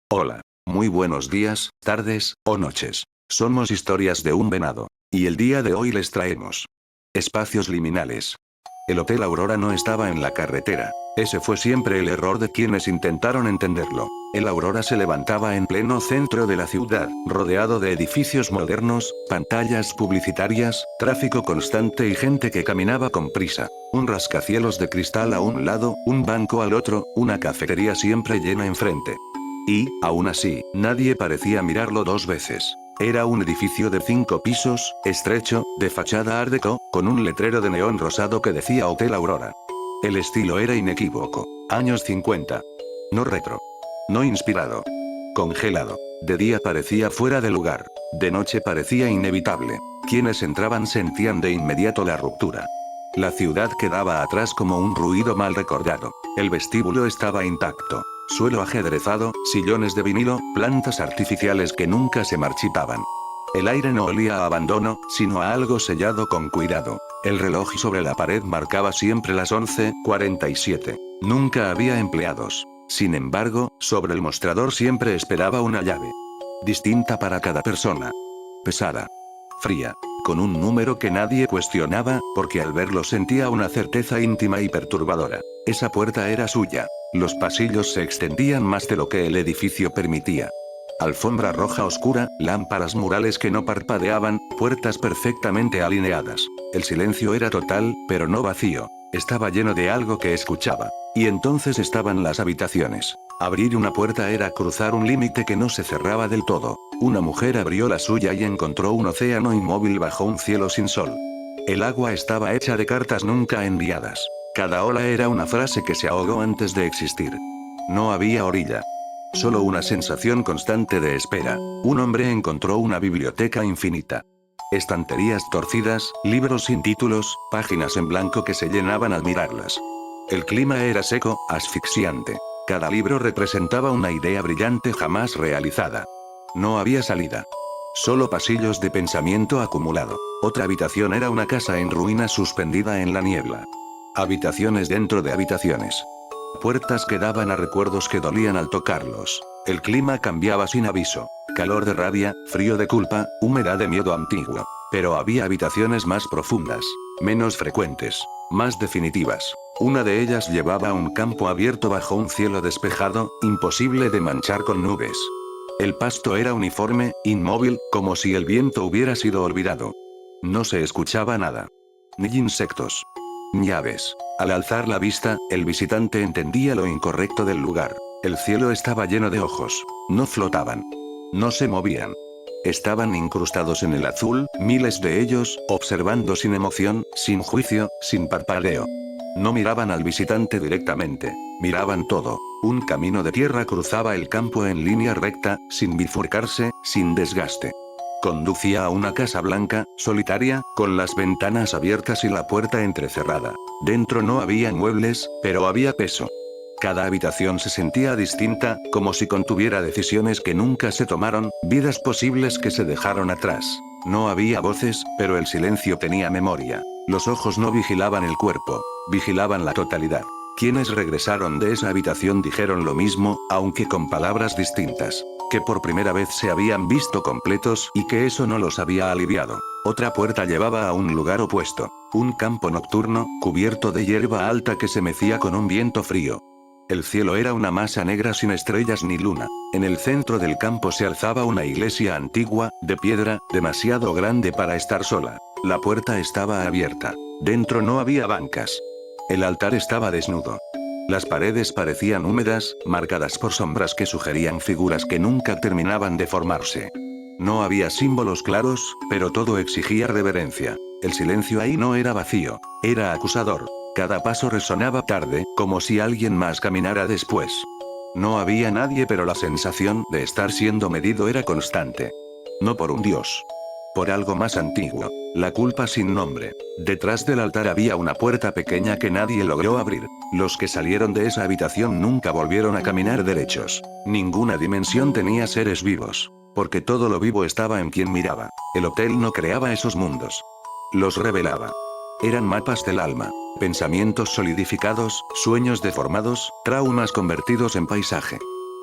Hola. Muy buenos días, tardes, o noches. Somos Historias de un Venado. Y el día de hoy les traemos espacios liminales. El Hotel Aurora no estaba en la carretera. Ese fue siempre el error de quienes intentaron entenderlo. El Aurora se levantaba en pleno centro de la ciudad, rodeado de edificios modernos, pantallas publicitarias, tráfico constante y gente que caminaba con prisa. Un rascacielos de cristal a un lado, un banco al otro, una cafetería siempre llena enfrente. Y, aún así, nadie parecía mirarlo dos veces. Era un edificio de 5 pisos, estrecho, de fachada art déco, con un letrero de neón rosado que decía Hotel Aurora. El estilo era inequívoco. Años 50. No retro. No inspirado. Congelado. De día parecía fuera de lugar. De noche parecía inevitable. Quienes entraban sentían de inmediato la ruptura. La ciudad quedaba atrás como un ruido mal recordado. El vestíbulo estaba intacto. Suelo ajedrezado, sillones de vinilo, plantas artificiales que nunca se marchitaban. El aire no olía a abandono, sino a algo sellado con cuidado. El reloj sobre la pared marcaba siempre las 11:47. Nunca había empleados. Sin embargo, sobre el mostrador siempre esperaba una llave. Distinta para cada persona. Pesada. Fría. Con un número que nadie cuestionaba, porque al verlo sentía una certeza íntima y perturbadora. Esa puerta era suya. Los pasillos se extendían más de lo que el edificio permitía. Alfombra roja oscura, lámparas murales que no parpadeaban, puertas perfectamente alineadas. El silencio era total, pero no vacío. Estaba lleno de algo que escuchaba. Y entonces estaban las habitaciones. Abrir una puerta era cruzar un límite que no se cerraba del todo. Una mujer abrió la suya y encontró un océano inmóvil bajo un cielo sin sol. El agua estaba hecha de cartas nunca enviadas. Cada ola era una frase que se ahogó antes de existir. No había orilla. Solo una sensación constante de espera. Un hombre encontró una biblioteca infinita. Estanterías torcidas, libros sin títulos, páginas en blanco que se llenaban al mirarlas. El clima era seco, asfixiante. Cada libro representaba una idea brillante jamás realizada. No había salida. Solo pasillos de pensamiento acumulado. Otra habitación era una casa en ruinas suspendida en la niebla. Habitaciones dentro de habitaciones. Puertas que daban a recuerdos que dolían al tocarlos. El clima cambiaba sin aviso. Calor de rabia, frío de culpa, humedad de miedo antiguo. Pero había habitaciones más profundas, menos frecuentes, más definitivas. Una de ellas llevaba a un campo abierto bajo un cielo despejado, imposible de manchar con nubes. El pasto era uniforme, inmóvil, como si el viento hubiera sido olvidado. No se escuchaba nada. Ni insectos. Ni aves. Al alzar la vista, el visitante entendía lo incorrecto del lugar. El cielo estaba lleno de ojos. No flotaban. No se movían. Estaban incrustados en el azul, miles de ellos, observando sin emoción, sin juicio, sin parpadeo. No miraban al visitante directamente. Miraban todo. Un camino de tierra cruzaba el campo en línea recta, sin bifurcarse, sin desgaste. Conducía a una casa blanca, solitaria, con las ventanas abiertas y la puerta entrecerrada. Dentro no había muebles, pero había peso. Cada habitación se sentía distinta, como si contuviera decisiones que nunca se tomaron, vidas posibles que se dejaron atrás. No había voces, pero el silencio tenía memoria. Los ojos no vigilaban el cuerpo, vigilaban la totalidad. Quienes regresaron de esa habitación dijeron lo mismo, aunque con palabras distintas. Que por primera vez se habían visto completos y que eso no los había aliviado. Otra puerta llevaba a un lugar opuesto. Un campo nocturno, cubierto de hierba alta que se mecía con un viento frío. El cielo era una masa negra sin estrellas ni luna. En el centro del campo se alzaba una iglesia antigua, de piedra, demasiado grande para estar sola. La puerta estaba abierta. Dentro no había bancas. El altar estaba desnudo. Las paredes parecían húmedas, marcadas por sombras que sugerían figuras que nunca terminaban de formarse. No había símbolos claros, pero todo exigía reverencia. El silencio ahí no era vacío, era acusador. Cada paso resonaba tarde, como si alguien más caminara después. No había nadie, pero la sensación de estar siendo medido era constante. No por un dios. Por algo más antiguo. La culpa sin nombre. Detrás del altar había una puerta pequeña que nadie logró abrir. Los que salieron de esa habitación nunca volvieron a caminar derechos. Ninguna dimensión tenía seres vivos. Porque todo lo vivo estaba en quien miraba. El hotel no creaba esos mundos. Los revelaba. Eran mapas del alma. Pensamientos solidificados, sueños deformados, traumas convertidos en paisaje.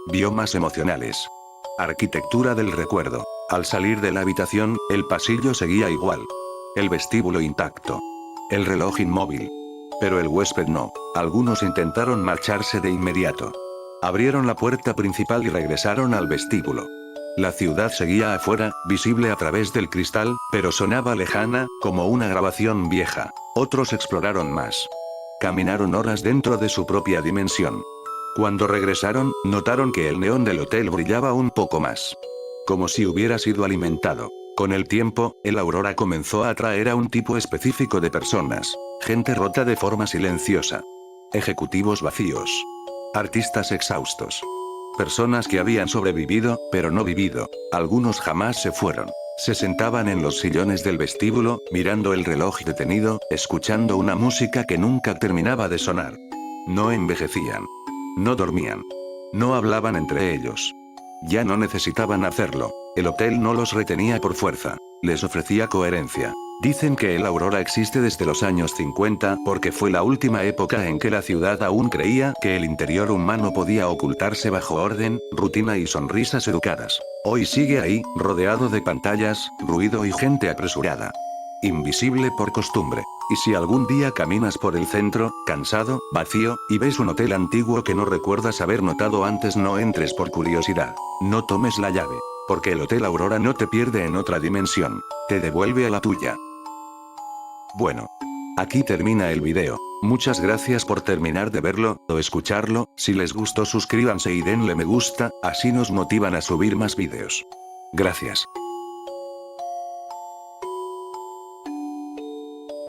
Biomas emocionales. Arquitectura del recuerdo. Al salir de la habitación, el pasillo seguía igual. El vestíbulo intacto. El reloj inmóvil. Pero el huésped no. Algunos intentaron marcharse de inmediato. Abrieron la puerta principal y regresaron al vestíbulo. La ciudad seguía afuera, visible a través del cristal, pero sonaba lejana, como una grabación vieja. Otros exploraron más. Caminaron horas dentro de su propia dimensión. Cuando regresaron, notaron que el neón del hotel brillaba un poco más. Como si hubiera sido alimentado. Con el tiempo, el aurora comenzó a atraer a un tipo específico de personas. Gente rota de forma silenciosa. Ejecutivos vacíos. Artistas exhaustos. Personas que habían sobrevivido, pero no vivido. Algunos jamás se fueron. Se sentaban en los sillones del vestíbulo, mirando el reloj detenido, escuchando una música que nunca terminaba de sonar. No envejecían. No dormían. No hablaban entre ellos. Ya no necesitaban hacerlo. El hotel no los retenía por fuerza. Les ofrecía coherencia. Dicen que el aurora existe desde los años 50 porque fue la última época en que la ciudad aún creía que el interior humano podía ocultarse bajo orden, rutina y sonrisas educadas. Hoy sigue ahí, rodeado de pantallas, ruido y gente apresurada. Invisible por costumbre. Y si algún día caminas por el centro, cansado, vacío, y ves un hotel antiguo que no recuerdas haber notado antes, no entres por curiosidad. No tomes la llave. Porque el Hotel Aurora no te pierde en otra dimensión. Te devuelve a la tuya. Bueno. Aquí termina el video. Muchas gracias por terminar de verlo, o escucharlo. Si les gustó suscríbanse y denle me gusta, así nos motivan a subir más videos. Gracias.